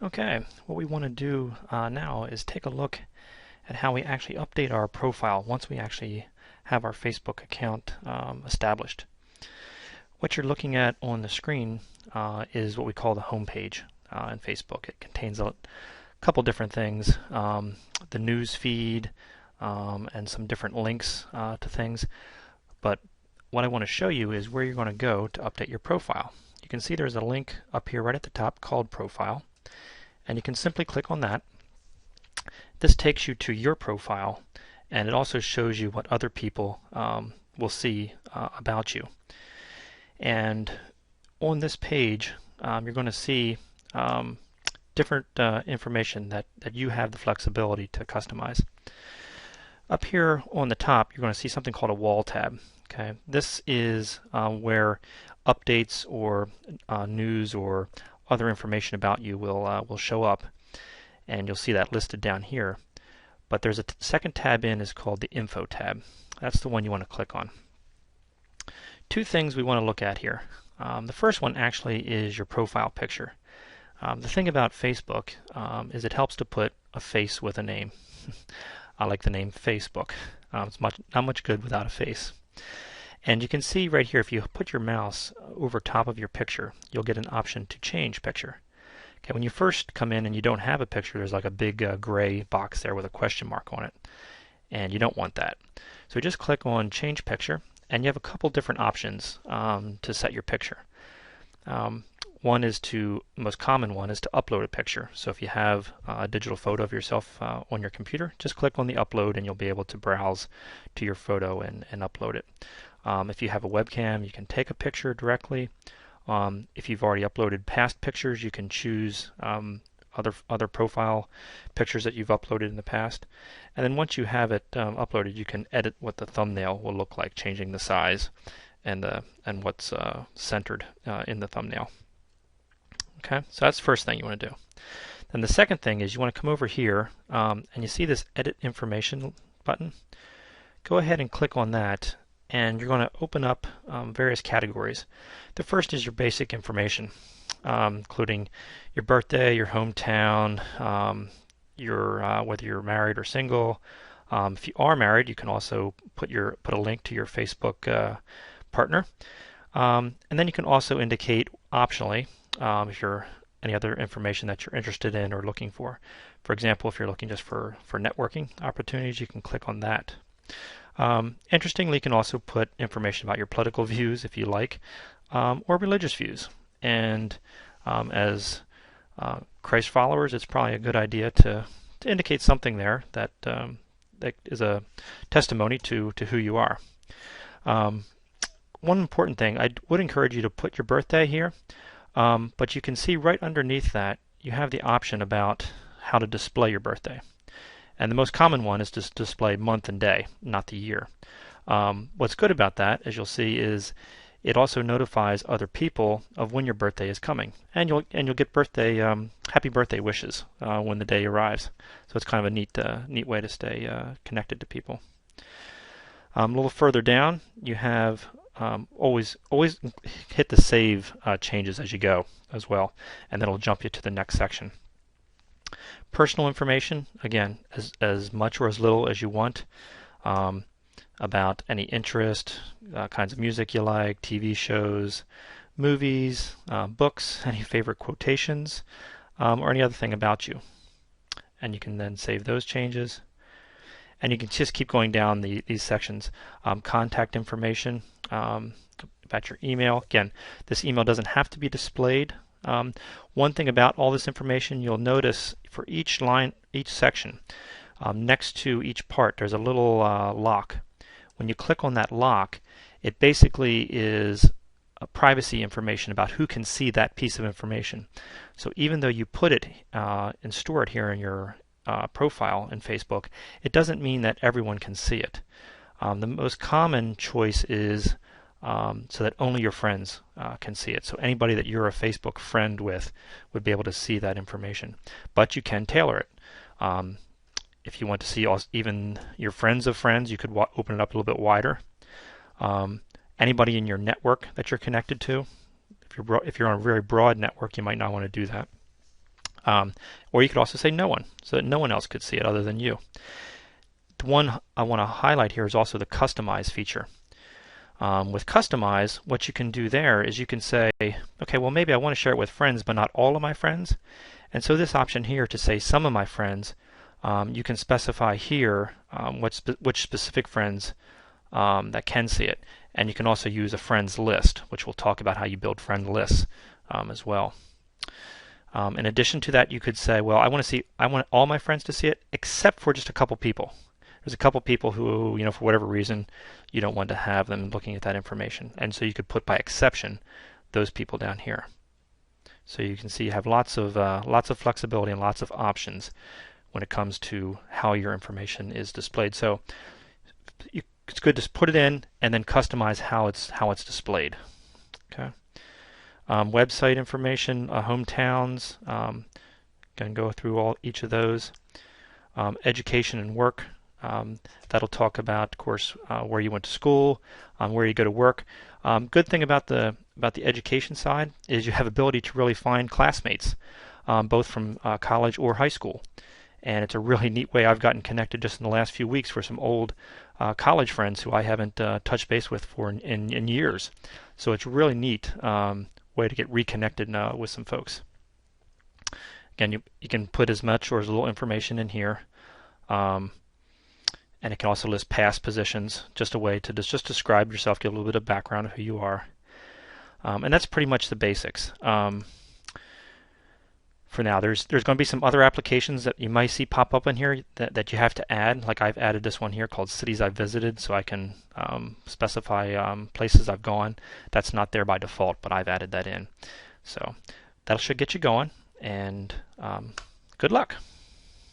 Okay, what we want to do now is take a look at how we actually update our profile once we actually have our Facebook account established. What you're looking at on the screen is what we call the home page in Facebook. It contains a couple different things, the news feed and some different links to things. But what I want to show you is where you're going to go to update your profile. You can see there's a link up here right at the top called Profile, and you can simply click on that. This takes you to your profile, and it also shows you what other people will see about you. And on this page, you're going to see different information that you have the flexibility to customize. Up here on the top, you're going to see something called a wall tab. Okay, this is where updates or news or other information about you will show up, and you'll see that listed down here. But there's a second tab is called the Info tab. That's the one you want to click on. Two things we want to look at here. The first one actually is your profile picture. The thing about Facebook is it helps to put a face with a name. I like the name Facebook. It's not much good without a face. And you can see right here, if you put your mouse over top of your picture, you'll get an option to change picture. Okay, when you first come in and you don't have a picture, there's like a big gray box there with a question mark on it, and you don't want that. So just click on Change Picture, and you have a couple different options to set your picture. One is the most common one is to upload a picture. So if you have a digital photo of yourself on your computer, just click on the upload and you'll be able to browse to your photo and upload it. If you have a webcam, you can take a picture directly. If you've already uploaded past pictures, you can choose other profile pictures that you've uploaded in the past. And then once you have it uploaded, you can edit what the thumbnail will look like, changing the size and what's centered in the thumbnail. Okay, so that's the first thing you want to do. Then the second thing is you want to come over here and you see this Edit Information button. Go ahead and click on that, and you're going to open up various categories. The first is your basic information, including your birthday, your hometown, whether you're married or single. If you are married, you can also put a link to your Facebook partner, and then you can also indicate optionally if you're any other information that you're interested in or looking for. For example, if you're looking just for networking opportunities, you can click on that. Interestingly, you can also put information about your political views if you like, or religious views. And as Christ followers, it's probably a good idea to indicate something there that is a testimony to who you are. One important thing, I would encourage you to put your birthday here, but you can see right underneath that you have the option about how to display your birthday. And the most common one is to display month and day, not the year. What's good about that, as you'll see, is it also notifies other people of when your birthday is coming, and you'll get happy birthday wishes when the day arrives. So it's kind of a neat way to stay connected to people. A little further down, you have always hit the save changes as you go as well, and then it'll jump you to the next section. Personal information, again, as much or as little as you want, about any interest, kinds of music you like, TV shows, movies, books, any favorite quotations, or any other thing about you. And you can then save those changes. And you can just keep going down these sections. Contact information, about your email. Again, this email doesn't have to be displayed. One thing about all this information, you'll notice for each line, each section, next to each part, there's a little lock. When you click on that lock, it basically is privacy information about who can see that piece of information. So even though you put it and store it here in your profile in Facebook, it doesn't mean that everyone can see it. The most common choice is so that only your friends can see it. So anybody that you're a Facebook friend with would be able to see that information. But you can tailor it. If you want to see even your friends of friends, you could open it up a little bit wider. anybody in your network that you're connected to. If you're on a very broad network, you might not want to do that. Or you could also say no one, so that no one else could see it other than you. The one I want to highlight here is also the customize feature. With customize, what you can do there is you can say, okay, well maybe I want to share it with friends, but not all of my friends. And so this option here to say some of my friends, you can specify here which specific friends that can see it. And you can also use a friends list, which we'll talk about how you build friend lists as well. In addition to that, you could say, well, I want all my friends to see it except for just a couple people. There's a couple people who, for whatever reason, you don't want to have them looking at that information. And so you could put by exception those people down here. So you can see you have lots of flexibility and lots of options when it comes to how your information is displayed. So it's good to put it in and then customize how it's displayed. Okay. Website information, hometowns. Going to go through each of those. Education and work. That'll talk about, of course, where you went to school, where you go to work. Good thing about the education side is you have ability to really find classmates, both from college or high school. And it's a really neat way. I've gotten connected just in the last few weeks for some old college friends who I haven't touched base with for in years. So it's a really neat way to get reconnected with some folks. Again, you can put as much or as little information in here. And it can also list past positions, just a way to just describe yourself, give a little bit of background of who you are. And that's pretty much the basics. For now, there's going to be some other applications that you might see pop up in here that you have to add. Like I've added this one here called Cities I've Visited, so I can specify places I've gone. That's not there by default, but I've added that in. So that should get you going, and good luck.